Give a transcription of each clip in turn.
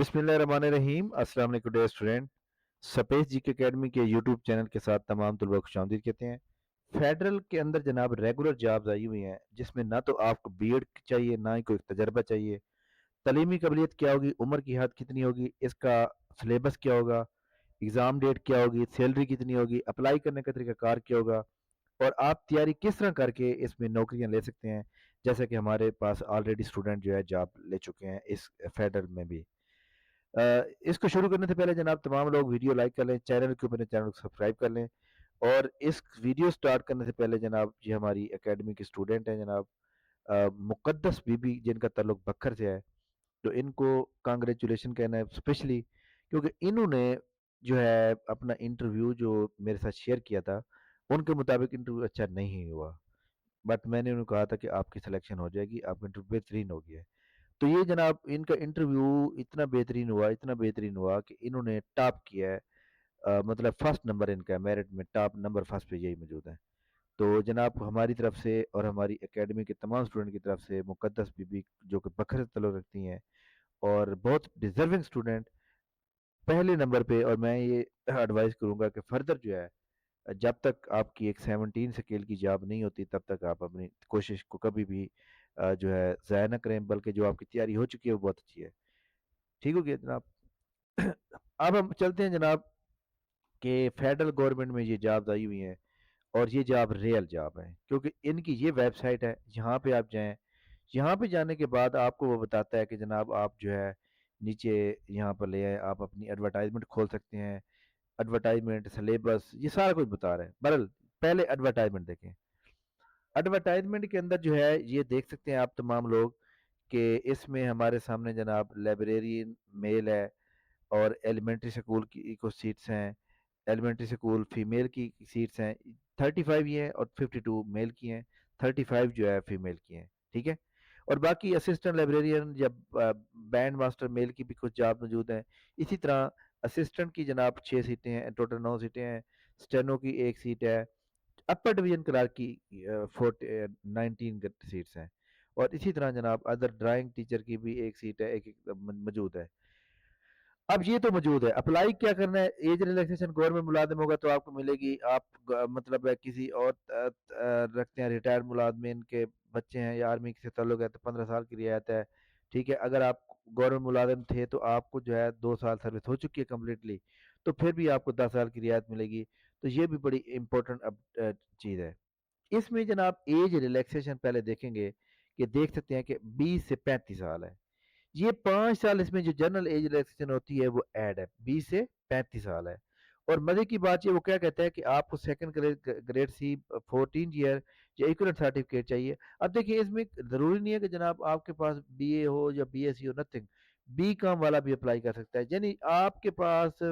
बिस्मिल्लाहिर्रहमानिर्रहीम। अस्सलाम वालेकुम डियर स्टूडेंट। स्पेस जी के अकेडमी के यूट्यूब चैनल के साथ तमाम तलबा को खुशामदीद कहते हैं। फेडरल के अंदर जनाब रेगुलर जॉब्स आई हुई हैं जिसमें ना तो आपको बीएड चाहिए ना ही कोई तजर्बा चाहिए। तलीमी काबिलियत क्या होगी, उम्र की हद कितनी होगी, इसका सिलेबस क्या होगा, एग्ज़ाम डेट क्या होगी, सैलरी कितनी होगी, अप्लाई करने का तरीकाकार क्या होगा और आप तैयारी किस तरह करके इसमें नौकरियां ले सकते हैं। जैसा कि हमारे पास ऑलरेडी स्टूडेंट जो है जॉब ले चुके हैं इस फेडरल में भी। इसको शुरू करने से पहले जनाब तमाम लोग वीडियो लाइक कर लें, चैनल के ऊपर चैनल को सब्सक्राइब कर लें। और इस वीडियो स्टार्ट करने से पहले जनाब ये हमारी एकेडमी के स्टूडेंट हैं जनाब मुकद्दस बीबी जिनका ताल्लुक बखर से है, तो इनको कांग्रेचुलेशन कहना है स्पेशली क्योंकि इन्होंने जो है अपना इंटरव्यू जो मेरे साथ शेयर किया था उनके मुताबिक इंटरव्यू अच्छा नहीं हुआ। बट मैंने उन्हें कहा था कि आपकी सिलेक्शन हो जाएगी, आपका इंटरव्यू बेहतरीन हो गया है। तो ये जनाब इनका इंटरव्यू इतना बेहतरीन हुआ कि इन्होंने टॉप किया है। मतलब फर्स्ट नंबर इनका है मेरिट में, टॉप नंबर फर्स्ट पे यही मौजूद है। तो जनाब हमारी तरफ से और हमारी एकेडमी के तमाम स्टूडेंट की तरफ से मुकद्दस बीबी जो कि बखर से तल्लुक़ रखती हैं और बहुत डिजर्विंग स्टूडेंट पहले नंबर पे। और मैं ये एडवाइस करूंगा कि फर्दर जो है जब तक आपकी एक 17 स्केल की जॉब नहीं होती तब तक आप अपनी कोशिश को कभी भी जो है ज़ाया ना करें, बल्कि जो आपकी तैयारी हो चुकी है वो बहुत अच्छी है। ठीक हो गया जनाब। अब हम चलते हैं जनाब कि फेडरल गवर्नमेंट में ये जॉब आई हुई हैं और ये जॉब रियल जॉब है क्योंकि इनकी ये वेबसाइट है। यहाँ पे आप जाएं, यहाँ पे जाने के बाद आपको वो बताता है कि जनाब आप जो है नीचे यहाँ पर ले आए, आप अपनी एडवर्टाइजमेंट खोल सकते हैं। एडवर्टाइजमेंट, सिलेबस, ये सारा कुछ बता रहे हैं। बहरल पहले एडवर्टाइजमेंट देखें। एडवर्टाइजमेंट के अंदर जो है ये देख सकते हैं आप तमाम लोग कि इसमें हमारे सामने जनाब लाइब्रेरियन मेल है और एलिमेंट्री स्कूल की को सीट्स हैं। एलिमेंट्री स्कूल फीमेल की सीट्स हैं, 35 ये हैं और 52 मेल की हैं, 35 जो है फीमेल की हैं। ठीक है। और बाकी असिस्टेंट लाइब्रेरियन या बैंड मास्टर मेल की भी कुछ जॉब मौजूद हैं। इसी तरह असिस्टेंट की जनाब 6 सीटें हैं, टोटल 9 सीटें हैं। स्टेनो की एक सीट है। अपर डिवीजन क्लार्क की 19 सीट्स हैं। और इसी तरह जनाब अदर ड्राइंग टीचर की भी एक सीट है, एक मौजूद है। अब ये तो मौजूद है, अप्लाई क्या करना है। एज रिलैक्सेशन गवर्नमेंट मुलाजिम होगा तो आपको मिलेगी। आप मतलब है किसी और रखते हैं रिटायर्ड मुलाजमीन के बच्चे हैं या आर्मी से ताल्लुक है तो 15 साल की रियायत है। ठीक है। अगर आप गवर्नमेंट मुलाजिम थे तो आपको जो है 2 साल सर्विस हो चुकी है कम्प्लीटली, तो फिर भी आपको 10 साल की रियायत मिलेगी। तो ये भी बड़ी इंपॉर्टेंट चीज़ है। इसमें जनाब एज रिलैक्सेशन पहले देखेंगे कि देख सकते हैं कि 20 से 35 साल है। ये 5 साल इसमें जो जनरल एज रिलैक्सेशन होती है वो ऐड है, 20 से 35 साल है। और मजे की बात ये वो क्या कहता है कि आपको सेकंड ग्रेड सी 14 ईयर या इक्वलेंट सर्टिफिकेट चाहिए। अब देखिए इसमें जरूरी नहीं है कि जनाब आपके पास बीए हो या बीएससी हो, नथिंग। बी कॉम वाला भी अप्लाई कर सकता है, यानी आपके पास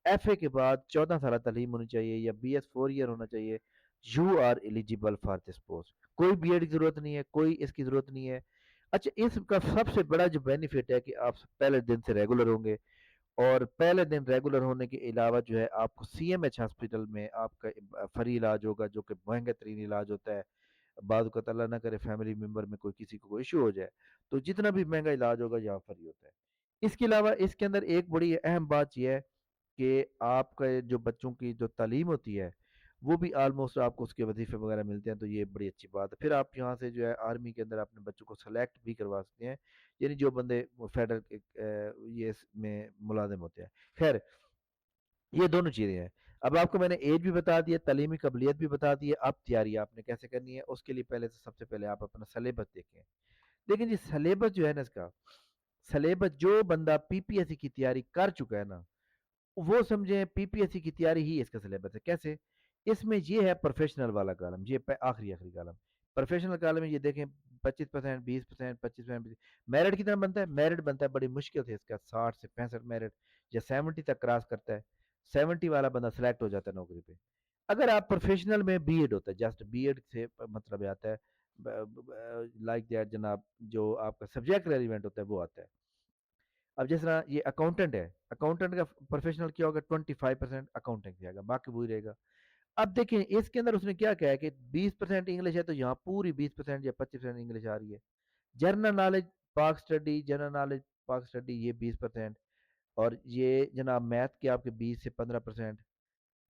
एफए के बाद 14 साल तालीम होनी चाहिए या BS 4 ईयर होना चाहिए। You are eligible for this post. कोई बीएड की जरूरत नहीं है, कोई इसकी जरूरत नहीं है। अच्छा, इसका सबसे बड़ा जो बेनिफिट है कि आप पहले दिन से रेगुलर होंगे। और पहले दिन रेगुलर होने के अलावा जो है आपको CMH हॉस्पिटल में आपका फ्री इलाज होगा जो कि महंगा तरीन इलाज होता है। बाद का अल्लाह ना करे फैमिली मेम्बर में कोई किसी को कोई इशू हो जाए तो जितना भी महंगा इलाज होगा यहाँ फ्री होता है। इसके अलावा इसके अंदर एक बड़ी अहम बात यह है कि आपका जो बच्चों की जो तालीम होती है वो भी ऑलमोस्ट आपको उसके वजीफे वगैरह मिलते हैं, तो ये बड़ी अच्छी बात है। फिर आप यहाँ से जो है आर्मी के अंदर अपने बच्चों को सेलेक्ट भी करवा सकते हैं, यानी जो बंदे फेडरल ये में मुलाजिम होते हैं। खैर, ये दोनों चीज़ें हैं। अब आपको मैंने एज भी बता दिया, तालीमी काबिलियत भी बता दी है। अब तैयारी आपने कैसे करनी है उसके लिए पहले से सबसे पहले आप अपना सलेबस देखें। लेकिन ये सलेबस जो है ना, इसका सलेबस जो बंदा पीपीएससी की तैयारी कर चुका है ना, वो समझे पीपीएससी की तैयारी ही इसका सिलेबस है। कैसे? इसमें ये है प्रोफेशनल वाला कॉलम, ये आखिरी आखिरी कॉलम। प्रोफेशनल कॉलम में ये देखें 25%, 20%, 25%। मेरिट कितना बनता है? मेरिट बनता है बड़ी मुश्किल से इसका 60 से 65 मेरिट या 70 तक क्रॉस करता है। 70 वाला बंदा सेलेक्ट हो जाता है नौकरी पे। अगर आप प्रोफेशनल में बीएड होता है, जस्ट बीएड से मतलब आता है लाइक दैट जनाब, जो आपका सब्जेक्ट रेलिवेंट होता है वो आता है। अब जिस तरह ये अकाउंटेंट है, अकाउंटेंट का प्रोफेशनल क्या होगा? 25% अकाउंटिंग से आएगा, बाकी वही रहेगा। अब देखें इसके अंदर उसने क्या कहा है कि 20% इंग्लिश है तो यहाँ पूरी 20% या 25% इंग्लिश आ रही है। जनरल नॉलेज पाक स्टडी, जनरल नॉलेज पाक स्टडी, ये 20%। اور یہ جناب میتھ کے آپ کے 20 سے 15%،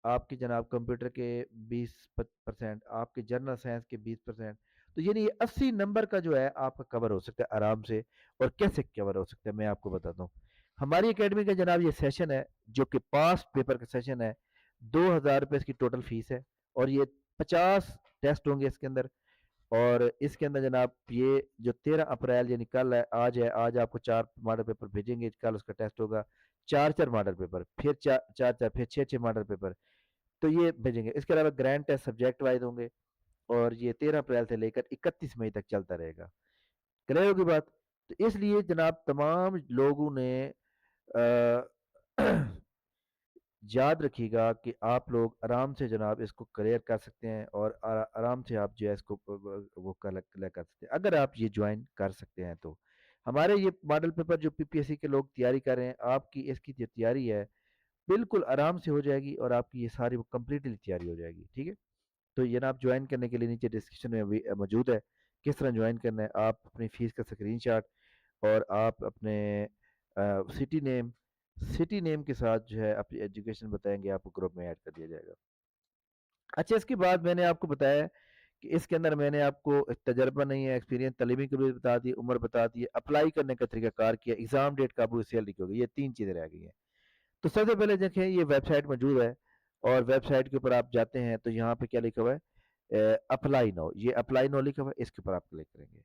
آپ کے جناب کمپیوٹر کے 20%، آپ کے جنرل سائنس کے 20%، تو یعنی یہ 80 نمبر کا جو ہے آپ کا کور ہو سکتا ہے آرام سے۔ اور کیسے کور ہو سکتا ہے میں آپ کو بتاتا ہوں۔ ہماری اکیڈمی کا جناب یہ سیشن ہے جو کہ پاس پیپر کا سیشن ہے، 2,000 روپے اس کی ٹوٹل فیس ہے، اور یہ 50 ٹیسٹ ہوں گے اس کے اندر۔ اور اس کے اندر جناب یہ جو 13 اپریل یعنی کل ہے، آج آپ کو 4 ماڈل پیپر بھیجیں گے، کل اس کا ٹیسٹ ہوگا، 4 4 ماڈل پیپر، پھر 4 4 پھر 6 6 ماڈل پیپر، تو یہ بھیجیں گے۔ اس کے علاوہ گرانٹ ٹیسٹ سبجیکٹ وائز ہوں گے، اور یہ 13 اپریل سے لے کر 31 مئی تک چلتا رہے گا۔ کلیئر ہوگی بات؟ تو اس لیے جناب تمام لوگوں نے آ، یاد رکھیے گا کہ آپ لوگ آرام سے جناب اس کو کلیئر کر سکتے ہیں، اور آرام سے آپ جو ہے اس کو وہ کلیئر کر سکتے ہیں اگر آپ یہ جوائن کر سکتے ہیں تو۔ ہمارے یہ ماڈل پیپر جو پی پی ایس سی کے لوگ تیاری کر رہے ہیں، آپ کی اس کی جو تیاری ہے بالکل آرام سے ہو جائے گی، اور آپ کی یہ ساری کمپلیٹلی تیاری ہو جائے گی، ٹھیک ہے؟ تو یہ جناب جوائن کرنے کے لیے نیچے ڈسکرپشن میں موجود ہے کس طرح جوائن کرنا ہے۔ آپ اپنی فیس کا اسکرین شاٹ، اور آپ اپنے سٹی نیم، سٹی نیم کے ساتھ جو ہے اپنی ایجوکیشن بتائیں گے، آپ کو گروپ میں ایڈ کر دیا جائے گا۔ اچھا، اس کے بعد میں نے آپ کو بتایا کہ اس کے اندر میں نے آپ کو تجربہ نہیں ہے، ایکسپیرینس، تعلیمی قبولیت بتا دی، عمر بتا دی، اپلائی کرنے کا طریقہ کار کیا، ایگزام ڈیٹ کب ہوئی، سیلری کی ہوگی، یہ 3 چیزیں رہ گئی ہیں۔ تو سب سے پہلے دیکھیں یہ ویب سائٹ موجود ہے، اور ویب سائٹ کے اوپر آپ جاتے ہیں تو یہاں پہ کیا لکھا ہوا ہے، اپلائی نو، یہ اپلائی نو لکھا ہوا ہے، اس کے اوپر آپ کلک کریں گے۔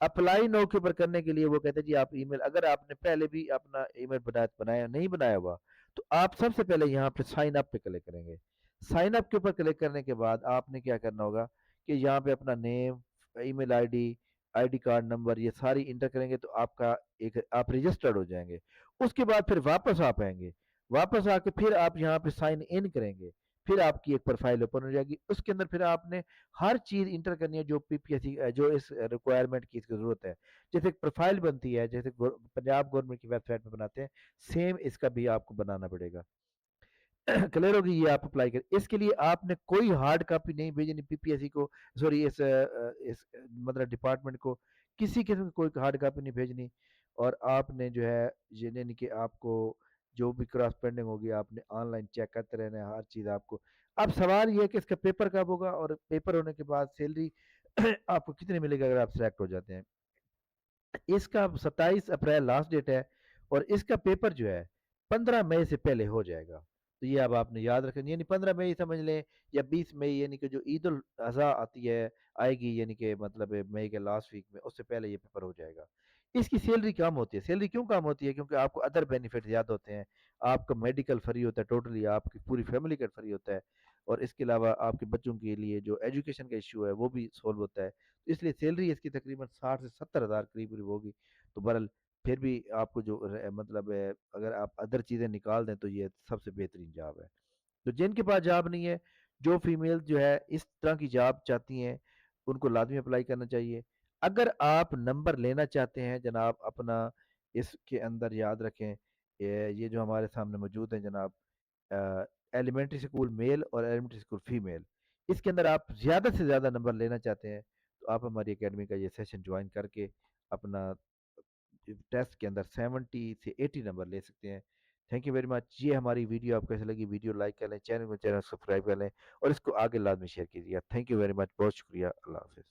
اپلائی نو کے اوپر کرنے کے لیے وہ کہتے ہیں جی آپ ای میل، اگر آپ نے پہلے بھی اپنا ای میل بنایا نہیں بنایا ہوا، تو آپ سب سے پہلے یہاں پہ سائن اپ پہ کلک کریں گے۔ سائن اپ کے اوپر کلک کرنے کے بعد آپ نے کیا کرنا ہوگا کہ یہاں پہ اپنا name, email ID, ID card number, یہ ساری انٹر کریں گے، تو آپ کا ایک آپ رجسٹرڈ ہو جائیں گے۔ اس کے بعد پھر واپس آپ آئیں گے، واپس آ کے پھر آپ یہاں پہ سائن ان کریں گے، پھر آپ کی ایک پروفائل اوپن ہو جائے گی۔ اس کے اندر پھر آپ نے ہر چیز انٹر کرنی ہے جو پی پی ایس سی جو اس ریکوائرمنٹ کی اس کی ضرورت ہے۔ جیسے ایک پروفائل بنتی ہے، جیسے پنجاب گورنمنٹ کی ویب سائٹ پہ بناتے ہیں، سیم اس کا بھی آپ کو بنانا پڑے گا۔ کلیئر ہوگی؟ یہ آپ اپلائی کریں، اس کے لیے آپ نے کوئی ہارڈ کاپی نہیں بھیجنی پی پی ایس سی کو، سوری اس مطلب ڈپارٹمنٹ کو، کسی قسم کی کوئی ہارڈ کاپی نہیں بھیجنی۔ اور آپ نے جو ہے یعنی کہ آپ کو جو بھی کراس پینڈنگ ہوگی آپ نے آن لائن چیک کرتے رہنا ہے ہر چیز آپ کو۔ اب سوال یہ ہے کہ اس کا پیپر کب ہوگا، اور پیپر ہونے کے بعد سیلری آپ کو کتنے ملے گا اگر آپ سلیکٹ ہو جاتے ہیں؟ اس کا 27 اپریل لاسٹ ڈیٹ ہے، اور اس کا پیپر جو ہے 15 مئی سے پہلے ہو جائے گا۔ تو یہ اب آپ نے یاد رکھیں، یعنی 15 مئی سمجھ لیں، یا 20 مئی، یعنی کہ جو عید الاضحیٰ آتی ہے آئے گی، یعنی کہ مطلب مئی کے لاسٹ ویک میں، اس سے پہلے یہ پیپر ہو جائے گا۔ اس کی سیلری کم ہوتی ہے، سیلری کیوں کم ہوتی ہے؟ کیونکہ آپ کو ادر بینیفٹ زیادہ ہوتے ہیں، آپ کا میڈیکل فری ہوتا ہے، ٹوٹلی آپ کی پوری فیملی کا فری ہوتا ہے، اور اس کے علاوہ آپ کے بچوں کے لیے جو ایجوکیشن کا ایشو ہے وہ بھی سولو ہوتا ہے۔ اس لیے سیلری اس کی تقریباً 60 سے 70 ہزار قریب قریب ہوگی۔ تو برل پھر بھی آپ کو جو مطلب ہے اگر آپ ادر چیزیں نکال دیں تو یہ سب سے بہترین جاب ہے۔ تو جن کے پاس جاب نہیں ہے، جو فیمیل جو ہے اس طرح کی جاب چاہتی ہیں، ان کو لازمی اپلائی کرنا چاہیے۔ اگر آپ نمبر لینا چاہتے ہیں جناب اپنا، اس کے اندر یاد رکھیں یہ جو ہمارے سامنے موجود ہیں جناب، ایلیمنٹری اسکول میل اور ایلیمنٹری اسکول فیمیل، اس کے اندر آپ زیادہ سے زیادہ نمبر لینا چاہتے ہیں، تو آپ ہماری اکیڈمی کا یہ سیشن جوائن کر کے اپنا ٹیسٹ کے اندر 70 سے 80 نمبر لے سکتے ہیں۔ Thank you very much. یہ ہماری ویڈیو آپ کو کیسے لگی؟ ویڈیو لائک کر لیں، چینل کو سبسکرائب کر لیں، اور اس کو آگے لازمی شیئر کیجیے گا۔ تھینک یو ویری مچ، بہت شکریہ، اللہ حافظ۔